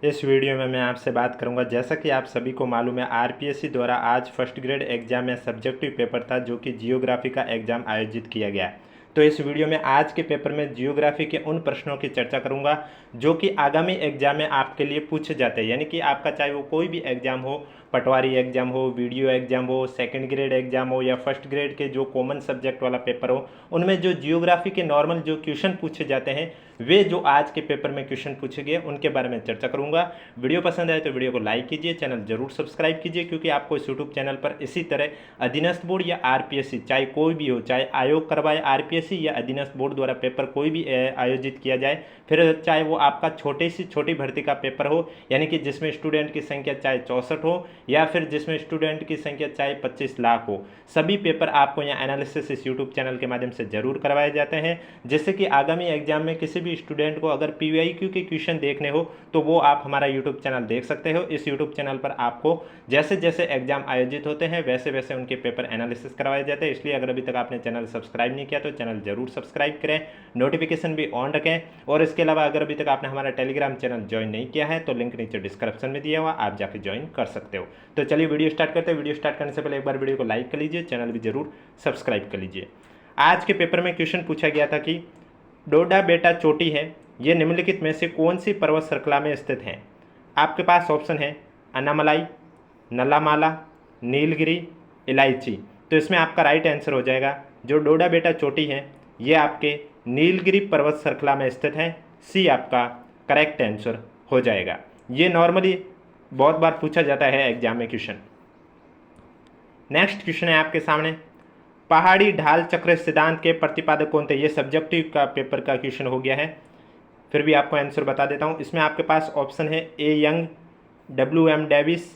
इस वीडियो में मैं आपसे बात करूंगा, जैसा कि आप सभी को मालूम है आरपीएससी द्वारा आज फर्स्ट ग्रेड एग्जाम में सब्जेक्टिव पेपर था जो कि जियोग्राफी का एग्जाम आयोजित किया गया। तो इस वीडियो में आज के पेपर में जियोग्राफी के उन प्रश्नों की चर्चा करूंगा जो कि आगामी एग्जाम में आपके लिए पूछे जाते हैं। यानी कि आपका चाहे वो कोई भी एग्जाम हो, पटवारी एग्जाम हो, वीडियो एग्जाम हो, सेकंड ग्रेड एग्जाम हो या फर्स्ट ग्रेड के जो कॉमन सब्जेक्ट वाला पेपर हो, उनमें जो जियोग्राफी के नॉर्मल जो क्वेश्चन पूछे जाते हैं वे जो आज के पेपर में क्वेश्चन पूछे गए उनके बारे में चर्चा करूंगा। वीडियो पसंद आए तो वीडियो को लाइक कीजिए, चैनल जरूर सब्सक्राइब कीजिए, क्योंकि आपको इस यूट्यूब चैनल पर इसी तरह अधीनस्थ बोर्ड या आरपीएससी चाहे कोई भी हो, चाहे आयोग करवाए आरपीएससी या अधीनस्थ बोर्ड द्वारा पेपर कोई भी आयोजित किया जाए, फिर चाहे वो आपका छोटे से छोटी भर्ती का पेपर हो, यानी कि जिसमें स्टूडेंट की संख्या चाहे 64 हो या फिर जिसमें स्टूडेंट की संख्या चाहे 25 लाख हो, सभी पेपर आपको यहाँ एनालिसिस इस यूट्यूब चैनल के माध्यम से जरूर करवाए जाते हैं। जिससे कि आगामी एग्जाम में किसी भी स्टूडेंट को अगर पीवाईक्यू के क्वेश्चन देखने हो तो वो आप हमारा यूट्यूब चैनल देख सकते हो। इस यूट्यूब चैनल पर आपको जैसे जैसे एग्जाम आयोजित होते हैं वैसे वैसे उनके पेपर एनालिसिस करवाए जाते हैं। इसलिए अगर अभी तक आपने चैनल सब्सक्राइब नहीं किया तो चैनल जरूर सब्सक्राइब करें, नोटिफिकेशन भी ऑन रखें। और इसके अलावा अगर अभी तक आपने हमारा टेलीग्राम चैनल ज्वाइन नहीं किया है तो लिंक नीचे डिस्क्रिप्शन में दिया हुआ, आप जाके ज्वाइन कर सकते हो। तो चलिए वीडियो स्टार्ट करते हैं। वीडियो स्टार्ट करने से पहले एक बार वीडियो को लाइक कर लीजिए, चैनल भी जरूर सब्सक्राइब कर लीजिए। आज के पेपर में क्वेश्चन पूछा गया था कि डोडा बेटा चोटी है, ये निम्नलिखित में से कौन सी पर्वत श्रृंखला में स्थित है। आपके पास ऑप्शन है अन्नामलाई, नल्लामाला, नीलगिरी, इलायची। तो इसमें आपका राइट आंसर हो जाएगा जो डोडा बेटा चोटी है ये आपके नीलगिरी पर्वत श्रृंखला में स्थित है। सी आपका करेक्ट आंसर हो जाएगा। ये नॉर्मली बहुत बार पूछा जाता है एग्जाम में क्वेश्चन। नेक्स्ट क्वेश्चन है आपके सामने, पहाड़ी ढाल चक्र सिद्धांत के प्रतिपादक कौन थे। ये सब्जेक्टिव का पेपर का क्वेश्चन हो गया है, फिर भी आपको आंसर बता देता हूँ। इसमें आपके पास ऑप्शन है A Young, W M Davis,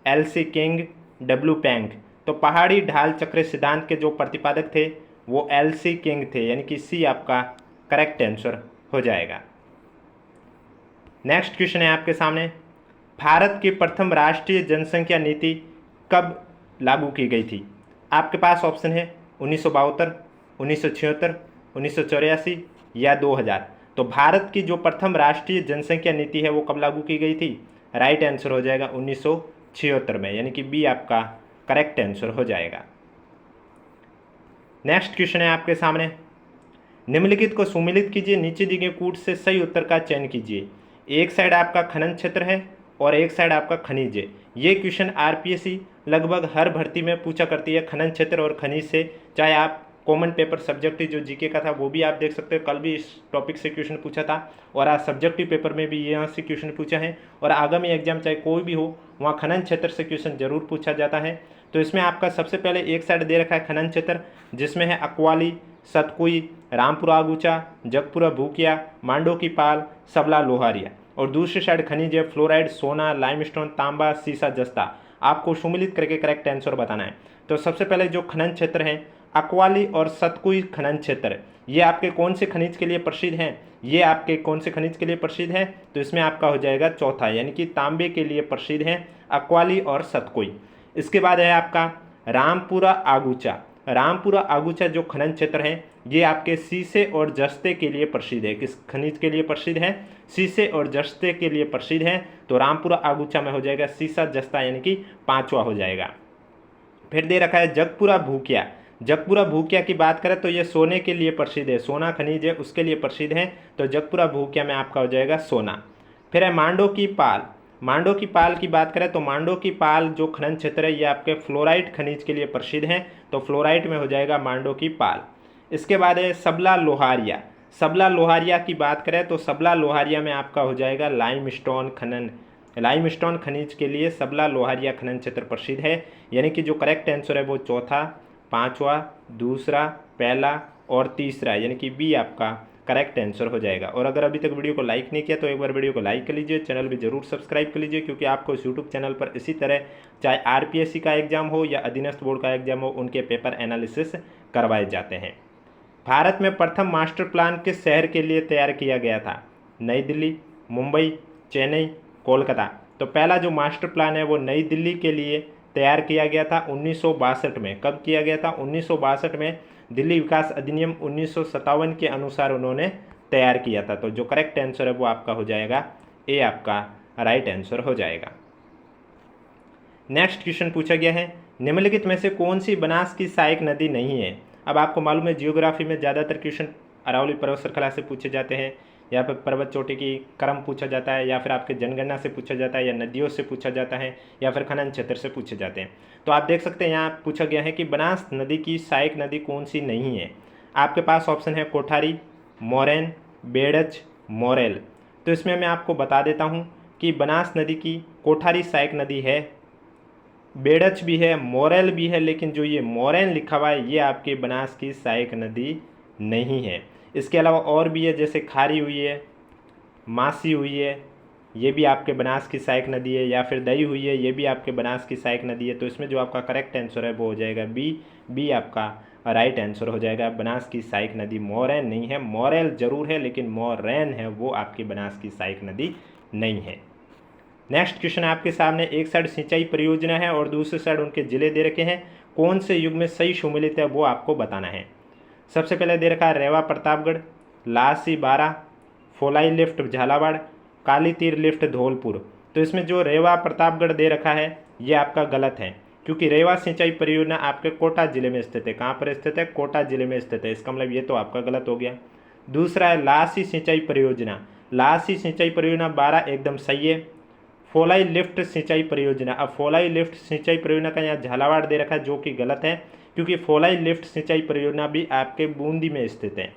L C King, W Penck. तो पहाड़ी ढाल चक्र सिद्धांत के जो प्रतिपादक थे वो एल सी किंग थे, यानी कि सी आपका करेक्ट आंसर हो जाएगा। नेक्स्ट क्वेश्चन है आपके सामने, भारत की प्रथम राष्ट्रीय जनसंख्या नीति कब लागू की गई थी। आपके पास ऑप्शन है 1972, 1976, 1984 या 2000। तो भारत की जो प्रथम राष्ट्रीय जनसंख्या नीति है वो कब लागू की गई थी। राइट आंसर हो जाएगा 1976 में, यानी कि बी आपका करेक्ट आंसर हो जाएगा। नेक्स्ट क्वेश्चन है आपके सामने, निम्नलिखित को सुमेलित कीजिए, नीचे दिए गए कूट से सही उत्तर का चयन कीजिए। एक साइड आपका खनन क्षेत्र है और एक साइड आपका खनिज है। ये क्वेश्चन आरपीएससी लगभग हर भर्ती में पूछा करती है, खनन क्षेत्र और खनिज से। चाहे आप कॉमन पेपर सब्जेक्टिव जो जीके का था वो भी आप देख सकते हो, कल भी इस टॉपिक से क्वेश्चन पूछा था और आज सब्जेक्टिव पेपर में भी यहाँ से क्वेश्चन पूछा है। और आगामी एग्जाम चाहे कोई भी हो वहाँ खनन क्षेत्र से क्वेश्चन जरूर पूछा जाता है। तो इसमें आपका सबसे पहले एक साइड दे रखा है खनन क्षेत्र, जिसमें है अकवाली, सतकुई, रामपुरा आगूचा, जगपुरा भूकिया, मांडो की पाल, सबला लोहारिया। और दूसरी साइड खनिज है फ्लोराइड, सोना, लाइमस्टोन, तांबा, सीसा, जस्ता। आपको सुमिलित करके करेक्ट आंसर बताना है। तो सबसे पहले जो खनन क्षेत्र है अकवाली और सतकुई खनन क्षेत्र, ये आपके कौन से खनिज के लिए प्रसिद्ध हैं। ये आपके कौन से खनिज के लिए प्रसिद्ध है, तो इसमें आपका हो जाएगा चौथा, यानी कि तांबे के लिए प्रसिद्ध है अकवाली और सतकुई। इसके बाद है आपका रामपुरा आगूचा। रामपुरा आगूचा जो खनन क्षेत्र है ये आपके शीशे और जस्ते के लिए प्रसिद्ध है। किस खनिज के लिए प्रसिद्ध है, शीशे और जस्ते के लिए प्रसिद्ध है। तो रामपुरा आगूचा में हो जाएगा सीसा जस्ता, यानी कि पांचवा हो जाएगा। फिर दे रखा है जगपुरा भूकिया। जगपुरा भूकिया की बात करें तो ये सोने के लिए प्रसिद्ध है, सोना खनिज है उसके लिए प्रसिद्ध है। तो जगपुरा भूकिया में आपका हो जाएगा सोना। फिर है मांडो की पाल। मांडो की पाल की बात करें तो मांडो की पाल जो खनन क्षेत्र है ये आपके फ्लोराइट खनिज के लिए प्रसिद्ध है। तो फ्लोराइट में हो जाएगा मांडो की पाल। इसके बाद है सबला लोहारिया। सबला लोहारिया की बात करें तो सबला लोहारिया में आपका हो जाएगा लाइमस्टोन खनन। लाइमस्टोन खनिज के लिए सबला लोहारिया खनन क्षेत्र प्रसिद्ध है, यानी कि जो करेक्ट आंसर है वो चौथा, पांचवा, दूसरा, पहला और तीसरा, यानी कि बी आपका करेक्ट आंसर हो जाएगा। और अगर अभी तक वीडियो को लाइक नहीं किया तो एक बार वीडियो को लाइक कर लीजिए, चैनल भी जरूर सब्सक्राइब कर लीजिए, क्योंकि आपको इस यूट्यूब चैनल पर इसी तरह चाहे आरपीएससी का एग्जाम हो या अधीनस्थ बोर्ड का एग्जाम हो उनके पेपर एनालिसिस करवाए जाते हैं। भारत में प्रथम मास्टर प्लान किस शहर के लिए तैयार किया गया था। नई दिल्ली, मुंबई, चेन्नई, कोलकाता। तो पहला जो मास्टर प्लान है वो नई दिल्ली के लिए तैयार किया गया था 1962 में। कब किया गया था, 1962 में। दिल्ली विकास अधिनियम 1957 के अनुसार उन्होंने तैयार किया था। तो जो करेक्ट आंसर है वो आपका हो जाएगा ए आपका राइट आंसर हो जाएगा। नेक्स्ट क्वेश्चन पूछा गया है, निम्नलिखित में से कौन सी बनास की सहायक नदी नहीं है। अब आपको मालूम है जियोग्राफी में ज़्यादातर क्वेश्चन अरावली पर्वत श्रृंखला से पूछे जाते हैं, या फिर पर्वत चोटी की क्रम पूछा जाता है, या फिर आपके जनगणना से पूछा जाता है, या नदियों से पूछा जाता है, या फिर खनन क्षेत्र से पूछे जाते हैं। तो आप देख सकते हैं यहाँ पूछा गया है कि बनास नदी की सहायक नदी कौन सी नहीं है। आपके पास ऑप्शन है कोठारी, मोरैन, बेड़च, मोरेल। तो इसमें मैं आपको बता देता हूँ कि बनास नदी की कोठारी सहायक नदी है, बेड़च भी है, मोरेल भी है, लेकिन जो ये मोरैन लिखा हुआ है ये आपके बनास की सहायक नदी नहीं है। इसके अलावा और भी है, जैसे खारी हुई है, मासी हुई है, ये भी आपके बनास की सहायक नदी है, या फिर दही हुई है, ये भी आपके बनास की सहायक नदी है। तो इसमें जो आपका करेक्ट आंसर है वो हो जाएगा बी आपका राइट आंसर हो जाएगा। बनास की सहायक नदी मोरैन नहीं है, मोरेल जरूर है, लेकिन मोरैन है वो आपकी बनास की सहायक नदी नहीं है। नेक्स्ट क्वेश्चन आपके सामने, एक साइड सिंचाई परियोजना है और दूसरे साइड उनके जिले दे रखे हैं, कौन से युग में सही सुमेलित है वो आपको बताना है। सबसे पहले दे रखा है रेवा प्रतापगढ़, लासी बारा, फोलाई लिफ्ट झालावाड़, काली तीर लिफ्ट धौलपुर। तो इसमें जो रेवा प्रतापगढ़ दे रखा है ये आपका गलत है, क्योंकि रेवा सिंचाई परियोजना आपके कोटा जिले में स्थित है। कहाँ पर स्थित है? कोटा जिले में स्थित है। इसका मतलब ये तो आपका गलत हो गया। दूसरा है लासी सिंचाई परियोजना, लासी सिंचाई परियोजना 12 एकदम सही है। फोलाई लिफ्ट सिंचाई परियोजना, अब फोलाई लिफ्ट सिंचाई परियोजना का यहाँ झालावाड़ दे रखा है जो कि गलत है, क्योंकि फोलाई लिफ्ट सिंचाई परियोजना भी आपके बूंदी में स्थित है।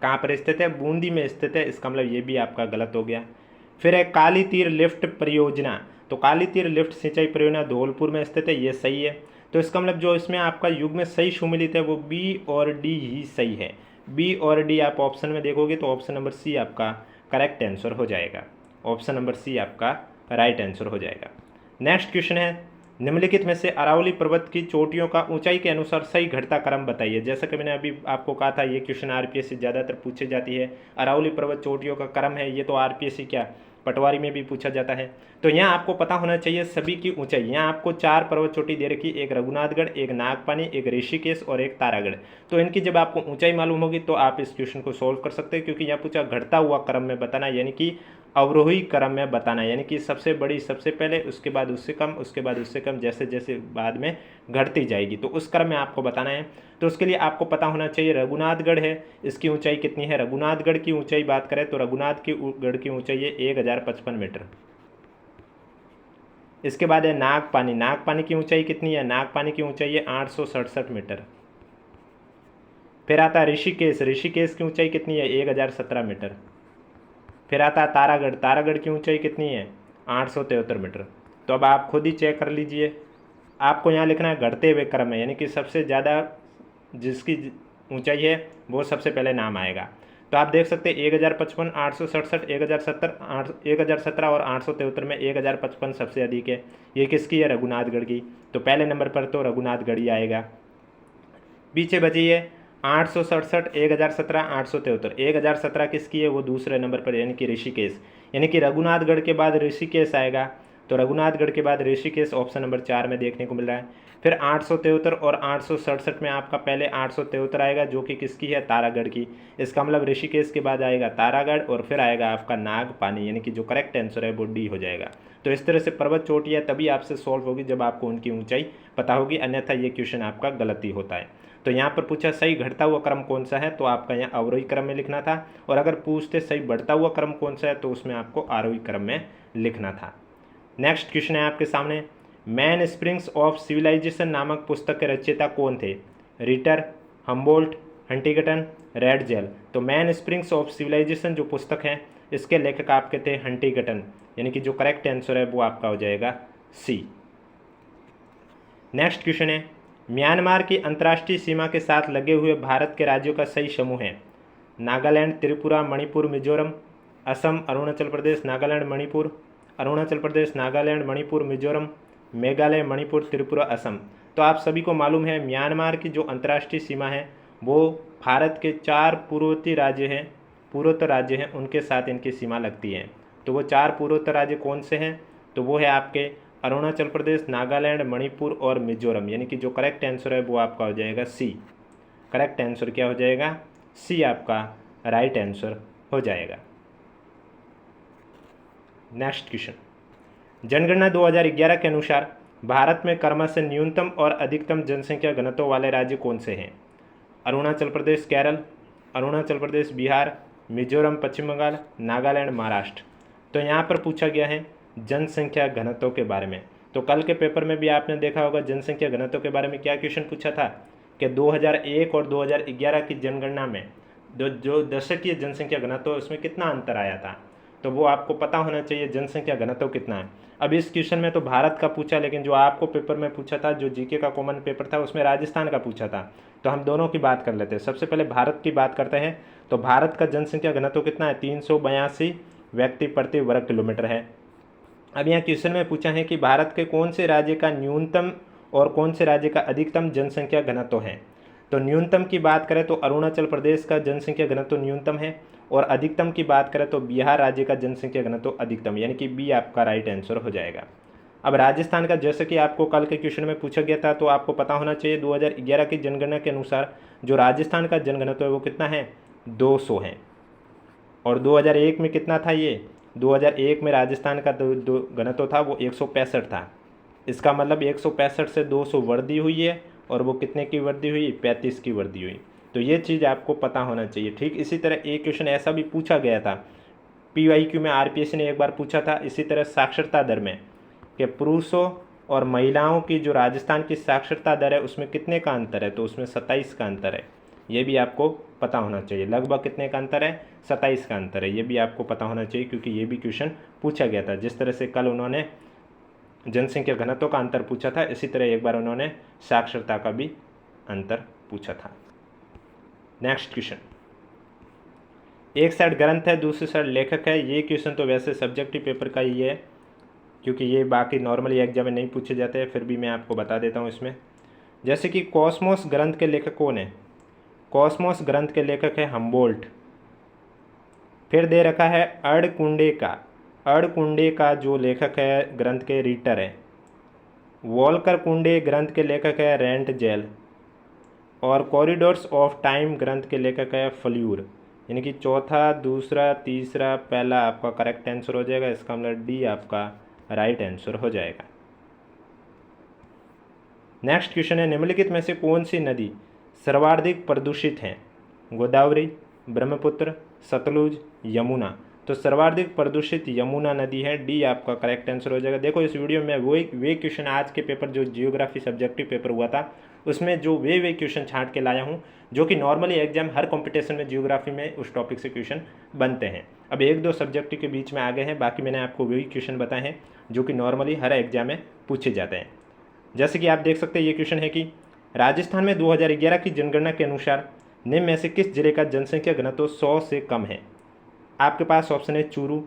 कहाँ पर स्थित है? बूंदी में स्थित है। इसका मतलब ये भी आपका गलत हो गया। फिर है काली तीर लिफ्ट परियोजना, तो काली तीर लिफ्ट सिंचाई परियोजना धौलपुर में स्थित है, ये सही है। तो इसका मतलब जो इसमें आपका युग में सही सुमेलित है वो बी और डी ही सही है। बी और डी आप ऑप्शन में देखोगे तो ऑप्शन नंबर सी आपका करेक्ट आंसर हो जाएगा। ऑप्शन नंबर सी आपका राइट आंसर हो जाएगा। नेक्स्ट क्वेश्चन है, निम्नलिखित में से अरावली पर्वत की चोटियों का ऊंचाई के अनुसार सही घटता क्रम बताइए। जैसा कि मैंने अभी आपको कहा था ये क्वेश्चन आरपीएस से ज़्यादातर पूछे जाती है। अरावली पर्वत चोटियों का क्रम है, ये तो आरपीएस क्या पटवारी में भी पूछा जाता है। तो यहाँ आपको पता होना चाहिए सभी की ऊंचाई। यहाँ आपको 4 पर्वत चोटी दे रखी, एक रघुनाथगढ़, एक नागपानी, एक ऋषिकेश और एक तारागढ़। तो इनकी जब आपको ऊंचाई मालूम होगी तो आप इस क्वेश्चन को सोल्व कर सकते हैं, क्योंकि यहाँ पूछा घटता हुआ क्रम में बताना, यानी कि अवरोही क्रम में बताना, यानी कि सबसे बड़ी सबसे पहले, उसके बाद उससे कम, उसके बाद उससे कम, जैसे जैसे बाद में घटती जाएगी तो उस क्रम में आपको बताना है। तो उसके लिए आपको पता होना चाहिए रघुनाथगढ़ है, इसकी ऊंचाई कितनी है। रघुनाथगढ़ की ऊंचाई बात करें तो रघुनाथ की गढ़ की ऊंचाई है 1055 मीटर। इसके बाद है नागपानी, नागपानी की ऊंचाई कितनी है? नागपानी की ऊंचाई है 867 मीटर। फिर आता है ऋषिकेश, ऋषिकेश की ऊंचाई कितनी है? 1017 मीटर। फिर आता है तारागढ़, तारागढ़ की ऊंचाई कितनी है? 873 मीटर। तो अब आप खुद ही चेक कर लीजिए। आपको यहाँ लिखना है घटते हुए क्रम में, यानी कि सबसे ज़्यादा जिसकी ऊंचाई है वो सबसे पहले नाम आएगा। तो आप देख सकते हैं 1055, 867, 1017 और 873 में 1055 सबसे अधिक है। ये किसकी है? रघुनाथगढ़ की। तो पहले नंबर पर तो रघुनाथगढ़ ही आएगा। पीछे बची है 867, 1017, 873। 1017 किसकी है? वो दूसरे नंबर पर, यानी कि ऋषिकेश। यानी कि रघुनाथगढ़ के बाद ऋषिकेश आएगा, तो रघुनाथगढ़ के बाद ऋषिकेश ऑप्शन नंबर 4 में देखने को मिल रहा है। फिर 873 और 867 में आपका पहले 873 आएगा जो कि किसकी है? तारागढ़ की। इसका मतलब ऋषिकेश के बाद आएगा तारागढ़ और फिर आएगा आपका नागपानी, यानी कि जो करेक्ट आंसर है वो डी हो जाएगा। तो इस तरह से पर्वत चोटियाँ तभी आपसे सॉल्व होगी जब आपको उनकी ऊंचाई पता होगी, अन्यथा ये क्वेश्चन आपका गलती होता है। तो यहाँ पर पूछा सही घटता हुआ क्रम कौन सा है, तो आपका यहाँ अवरोही क्रम में लिखना था, और अगर पूछते सही बढ़ता हुआ क्रम कौन सा है तो उसमें आपको आरोही क्रम में लिखना था। नेक्स्ट क्वेश्चन है आपके सामने, मैन स्प्रिंग्स ऑफ सिविलाइजेशन नामक पुस्तक के रचयिता कौन थे? Ritter, Humboldt, Huntington, Ratzel. तो मैन स्प्रिंग्स ऑफ सिविलाइजेशन जो पुस्तक है इसके लेखक आपके थे हंटिंगटन, यानी कि जो करेक्ट आंसर है वो आपका हो जाएगा सी। नेक्स्ट क्वेश्चन है, म्यांमार की अंतर्राष्ट्रीय सीमा के साथ लगे हुए भारत के राज्यों का सही समूह है। नागालैंड, त्रिपुरा, मणिपुर, मिजोरम, असम, अरुणाचल प्रदेश, नागालैंड, मणिपुर, अरुणाचल प्रदेश, नागालैंड, मणिपुर, मिजोरम, मेघालय, मणिपुर, त्रिपुरा, असम। तो आप सभी को मालूम है म्यांमार की जो अंतर्राष्ट्रीय सीमा है वो भारत के 4 पूर्वोत्तर राज्य हैं उनके साथ इनकी सीमा लगती है। तो वो 4 पूर्वोत्तर राज्य कौन से हैं? तो वो है आपके अरुणाचल प्रदेश, नागालैंड, मणिपुर और मिजोरम, यानी कि जो करेक्ट आंसर है वो आपका हो जाएगा सी। करेक्ट आंसर क्या हो जाएगा? सी आपका राइट आंसर हो जाएगा। नेक्स्ट क्वेश्चन, जनगणना 2011 के अनुसार भारत में क्रमशः न्यूनतम और अधिकतम जनसंख्या घनत्व वाले राज्य कौन से हैं? अरुणाचल प्रदेश, केरल, अरुणाचल प्रदेश, बिहार, मिजोरम, पश्चिम बंगाल, नागालैंड, महाराष्ट्र। तो यहाँ पर पूछा गया है जनसंख्या घनत्व के बारे में। तो कल के पेपर में भी आपने देखा होगा जनसंख्या घनत्व के बारे में क्या क्वेश्चन पूछा था कि 2001 और 2011 की जनगणना में जो दशकीय जनसंख्या घनत्व उसमें कितना अंतर आया था। तो वो आपको पता होना चाहिए जनसंख्या घनत्व कितना है। अब इस क्वेश्चन में तो भारत का पूछा, लेकिन जो आपको पेपर में पूछा था, जो जीके का कॉमन पेपर था, उसमें राजस्थान का पूछा था। तो हम दोनों की बात कर लेते हैं। सबसे पहले भारत की बात करते हैं। तो भारत का जनसंख्या घनत्व कितना है? 382 व्यक्ति प्रति वर्ग किलोमीटर है। अब यहाँ क्वेश्चन में पूछा है कि भारत के कौन से राज्य का न्यूनतम और कौन से राज्य का अधिकतम जनसंख्या घनत्व है। तो न्यूनतम की बात करें तो अरुणाचल प्रदेश का जनसंख्या घनत्व न्यूनतम है, और अधिकतम की बात करें तो बिहार राज्य का जनसंख्या घनत्व अधिकतम, यानी कि बी आपका राइट आंसर हो जाएगा। अब राजस्थान का, जैसे कि आपको कल के क्वेश्चन में पूछा गया था, तो आपको पता होना चाहिए 2011 की जनगणना के अनुसार जो राजस्थान का जनघनत्व है वो कितना है? 200 है। और 2001 में कितना था ये? 2001 में राजस्थान का घनत्व था वो 165 था। इसका मतलब 165 से 200 वृद्धि हुई है, और वो कितने की वृद्धि हुई? 35 की वृद्धि हुई। तो ये चीज़ आपको पता होना चाहिए। ठीक इसी तरह एक क्वेश्चन ऐसा भी पूछा गया था PYQ में, RPSC ने एक बार पूछा था इसी तरह साक्षरता दर में कि पुरुषों और महिलाओं की जो राजस्थान की साक्षरता दर है उसमें कितने का अंतर है? तो उसमें 27 का अंतर है। ये भी आपको पता होना चाहिए। लगभग कितने का अंतर है? 27 का अंतर है। ये भी आपको पता होना चाहिए, क्योंकि ये भी क्वेश्चन पूछा गया था। जिस तरह से कल उन्होंने जनसंख्या घनत्व का अंतर पूछा था, इसी तरह एक बार उन्होंने साक्षरता का भी अंतर पूछा था। नेक्स्ट क्वेश्चन, एक साइड ग्रंथ है, दूसरी साइड लेखक है। ये क्वेश्चन तो वैसे सब्जेक्टिव पेपर का ही है, क्योंकि ये बाकी नॉर्मली एग्जाम में नहीं पूछे जाते हैं, फिर भी मैं आपको बता देता हूँ इसमें। जैसे कि कॉस्मोस ग्रंथ के लेखक कौन है? कॉस्मोस ग्रंथ के लेखक है हम्बोल्ट। फिर दे रखा है अर्धकुंडे का। अर्धकुंडे का जो लेखक है ग्रंथ के रीटर है। वॉल्कर कुंडे ग्रंथ के लेखक है रेंट जेल। और कॉरिडोर्स ऑफ टाइम ग्रंथ के लेखक है फ्ल्यूर। यानी कि चौथा, दूसरा, तीसरा, पहला आपका करेक्ट आंसर हो जाएगा। इसका मतलब डी आपका राइट आंसर हो जाएगा। नेक्स्ट क्वेश्चन है, निम्नलिखित में से कौन सी नदी सर्वाधिक प्रदूषित है? गोदावरी, ब्रह्मपुत्र, सतलुज, यमुना। तो सर्वाधिक प्रदूषित यमुना नदी है। डी आपका करेक्ट आंसर हो जाएगा। देखो इस वीडियो में वे क्वेश्चन आज के पेपर जो जियोग्राफी सब्जेक्टिव पेपर हुआ था उसमें जो वे क्वेश्चन छांट के लाया हूँ, जो कि नॉर्मली एग्जाम हर कंपटीशन में जियोग्राफी में उस टॉपिक से क्वेश्चन बनते हैं। अब एक दो सब्जेक्ट के बीच में आ गए हैं, बाकी मैंने आपको वही क्वेश्चन बताए हैं जो कि नॉर्मली हर एग्जाम में पूछे जाते हैं। जैसे कि आप देख सकते हैं ये क्वेश्चन है कि राजस्थान में 2011 की जनगणना के अनुसार निम्न में से किस जिले का जनसंख्या घनत्व 100 से कम है? आपके पास ऑप्शन है चूरू,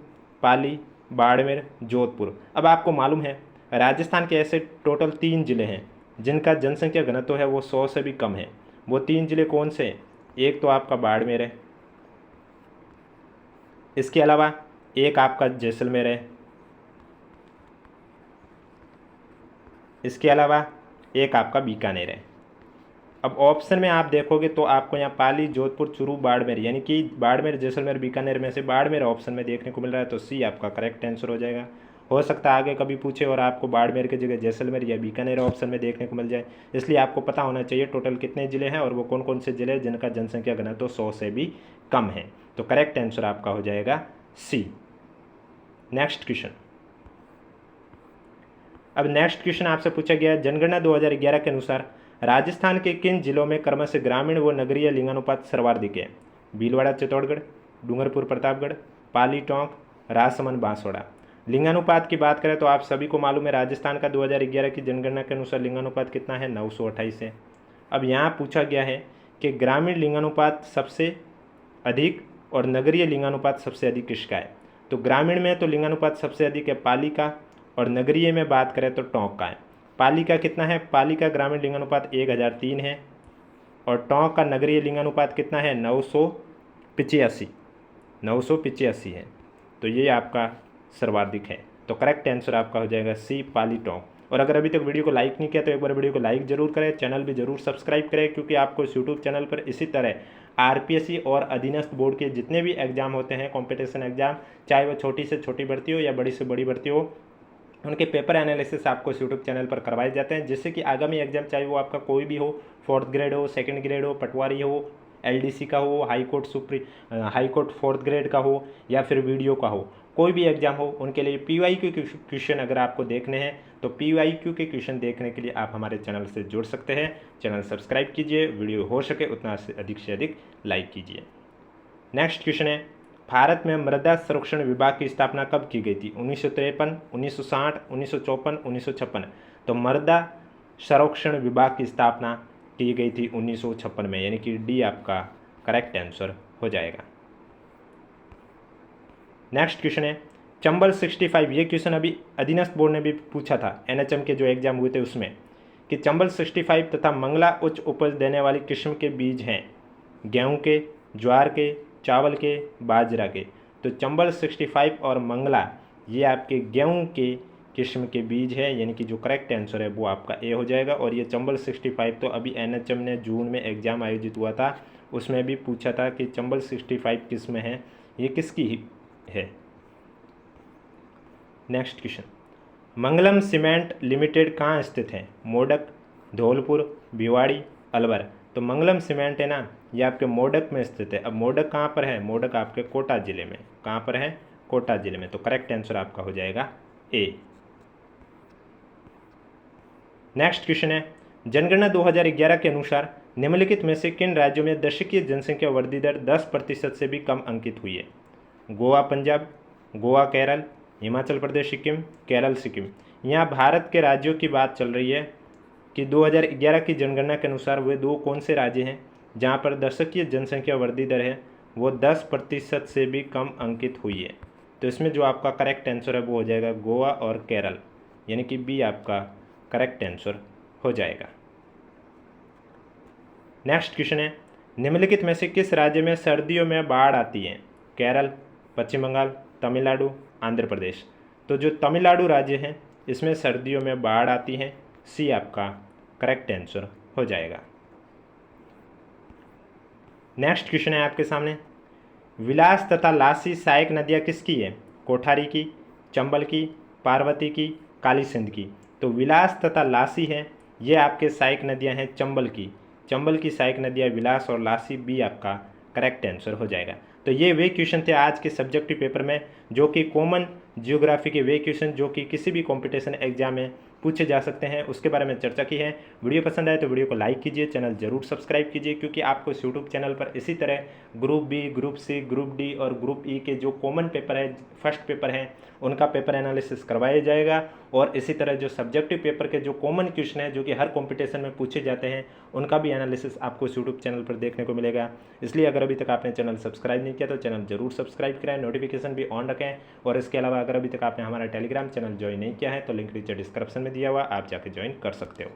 पाली, बाड़मेर, जोधपुर। अब आपको मालूम है राजस्थान के ऐसे टोटल 3 जिले हैं जिनका जनसंख्या घनत्व है वो 100 से भी कम है। वो 3 जिले कौन से हैं? एक तो आपका बाड़मेर है, इसके अलावा एक आपका जैसलमेर है, इसके अलावा एक आपका बीकानेर है। अब ऑप्शन में आप देखोगे तो आपको यहाँ पाली, जोधपुर, चूरू, बाड़मेर, यानी कि बाड़मेर, जैसलमेर, बीकानेर में से बाड़मेर ऑप्शन में देखने को मिल रहा है। तो सी आपका करेक्ट आंसर हो जाएगा। हो सकता है आगे कभी पूछे और आपको बाड़मेर की जगह जैसलमेर या बीकानेर ऑप्शन में देखने को मिल जाए, इसलिए आपको पता होना चाहिए टोटल कितने ज़िले हैं और वो कौन कौन से ज़िले हैं जिनका जनसंख्या घनत्व 100 से भी कम है। तो करेक्ट आंसर आपका हो जाएगा सी। नेक्स्ट क्वेश्चन, अब नेक्स्ट क्वेश्चन आपसे पूछा गया, जनगणना 2011 के अनुसार राजस्थान के किन जिलों में क्रमशः ग्रामीण व नगरीय लिंगानुपात सर्वाधिक है? भीलवाड़ा, चित्तौड़गढ़, डूंगरपुर, प्रतापगढ़, पाली, टोंक, राजसमंद, बांसवाड़ा। लिंगानुपात की बात करें तो आप सभी को मालूम है राजस्थान का 2011 की जनगणना के अनुसार लिंगानुपात कितना है? 928 है। अब यहाँ पूछा गया है कि ग्रामीण लिंगानुपात सबसे अधिक और नगरीय लिंगानुपात सबसे अधिक किसका है? तो ग्रामीण में तो लिंगानुपात सबसे अधिक है पाली का, और नगरीय में बात करें तो टोंक का है। पाली का कितना है? पाली का ग्रामीण लिंगानुपात 1003 है, और टोंक का नगरीय लिंगानुपात कितना है? 985 है। तो ये आपका सर्वाधिक है। तो करेक्ट आंसर आपका हो जाएगा सी, पाली, टोंक। और अगर अभी तक वीडियो को लाइक नहीं किया तो एक बार वीडियो को लाइक जरूर करें, चैनल भी जरूर सब्सक्राइब करें, क्योंकि आपको इस यूट्यूब चैनल पर इसी तरह आरपीएससी और अधीनस्थ बोर्ड के जितने भी एग्जाम होते हैं कॉम्पिटिशन एग्जाम, चाहे वो छोटी से छोटी भर्ती हो या बड़ी से बड़ी भर्ती हो, उनके पेपर एनालिसिस आपको इस यूट्यूब चैनल पर करवाए जाते हैं, जिससे कि आगामी एग्जाम चाहे वो आपका कोई भी हो, 4th ग्रेड हो, 2nd ग्रेड हो, पटवारी हो, एलडीसी का हो, हाई कोर्ट 4th ग्रेड का हो या फिर वीडियो का हो, कोई भी एग्जाम हो, उनके लिए पीवाईक्यू के क्वेश्चन अगर आपको देखने हैं तो पीवाईक्यू के क्वेश्चन देखने के लिए आप हमारे चैनल से जुड़ सकते हैं। चैनल सब्सक्राइब कीजिए, वीडियो हो सके उतना से अधिक लाइक कीजिए। नेक्स्ट क्वेश्चन है, भारत में मृदा संरक्षण विभाग की स्थापना कब की गई थी? 1953, 1960, 1954, 1956। तो मृदा संरक्षण विभाग की स्थापना की गई थी 1956 में, यानी कि डी आपका करेक्ट आंसर हो जाएगा। नेक्स्ट क्वेश्चन है, चंबल 65। ये क्वेश्चन अभी अधीनस्थ बोर्ड ने भी पूछा था, एनएचएम के जो एग्जाम हुए थे उसमें, कि चंबल 65 तथा मंगला उच्च उपज देने वाली किस्म के बीज हैं गेहूं के, ज्वार के, चावल के, बाजरा के। तो चंबल 65 और मंगला ये आपके गेहूं के किस्म के बीज है, यानी कि जो करेक्ट आंसर है वो आपका ए हो जाएगा। और ये चंबल 65 तो अभी एनएचएम ने जून में एग्जाम आयोजित हुआ था, उसमें भी पूछा था कि चंबल 65 किस्म है, ये किसकी है। नेक्स्ट क्वेश्चन, मंगलम सीमेंट लिमिटेड कहाँ स्थित है? मोडक, धौलपुर, भिवाड़ी, अलवर। तो मंगलम सीमेंट है ना, ये आपके मोडक में स्थित है। अब मोडक कहाँ पर है? मोडक आपके कोटा जिले में। कहाँ पर है? कोटा जिले में। तो करेक्ट आंसर आपका हो जाएगा ए। नेक्स्ट क्वेश्चन है, जनगणना 2011 के अनुसार निम्नलिखित में से किन राज्यों में दशकीय जनसंख्या वृद्धि दर 10% से भी कम अंकित हुई है? गोवा पंजाब, गोवा केरल, हिमाचल प्रदेश सिक्किम, केरल सिक्किम। यहाँ भारत के राज्यों की बात चल रही है कि 2011 की जनगणना के अनुसार वे दो कौन से राज्य हैं जहाँ पर दशकीय जनसंख्या वृद्धि दर है वो 10% से भी कम अंकित हुई है। तो इसमें जो आपका करेक्ट आंसर है वो हो जाएगा गोवा और केरल, यानी कि बी आपका करेक्ट आंसर हो जाएगा। नेक्स्ट क्वेश्चन है, निम्नलिखित में से किस राज्य में सर्दियों में बाढ़ आती है? केरल, पश्चिम बंगाल, तमिलनाडु, आंध्र प्रदेश। तो जो तमिलनाडु राज्य है इसमें सर्दियों में बाढ़ आती है, सी आपका करेक्ट आंसर हो जाएगा। नेक्स्ट क्वेश्चन है आपके सामने, विलास तथा लासी सहायक नदियाँ किसकी है? कोठारी की, चंबल की, पार्वती की, काली सिंध की। तो विलास तथा लासी है ये आपके सहायक नदियाँ हैं चंबल की। चंबल की सहायक नदियाँ विलास और लासी, बी आपका करेक्ट आंसर हो जाएगा। तो ये वे क्वेश्चन थे आज के सब्जेक्टिव पेपर में, जो कि कॉमन जियोग्राफी के वे क्वेश्चन जो कि किसी भी कंपटीशन एग्जाम में पूछे जा सकते हैं, उसके बारे में चर्चा की है। वीडियो पसंद आए तो वीडियो को लाइक कीजिए, चैनल जरूर सब्सक्राइब कीजिए, क्योंकि आपको इस यूट्यूब चैनल पर इसी तरह group B, group C, group D और ग्रुप ई के जो कॉमन पेपर है, फर्स्ट पेपर हैं, उनका पेपर एनालिसिस करवाया जाएगा। और इसी तरह जो सब्जेक्टिव पेपर के जो कॉमन क्वेश्चन है जो कि हर कॉम्पिटिशन में पूछे जाते हैं, उनका भी एनालिसिस आपको इस यूट्यूब चैनल पर देखने को मिलेगा। इसलिए अगर अभी तक आपने चैनल सब्सक्राइब नहीं किया तो चैनल जरूर सब्सक्राइब करें, नोटिफिकेशन भी ऑन रखें। और इसके अलावा अगर अभी तक आपने हमारा टेलीग्राम चैनल ज्वाइन नहीं किया है तो लिंक नीचे डिस्क्रिप्शन में दिया हुआ, आप जाके ज्वाइन कर सकते हो।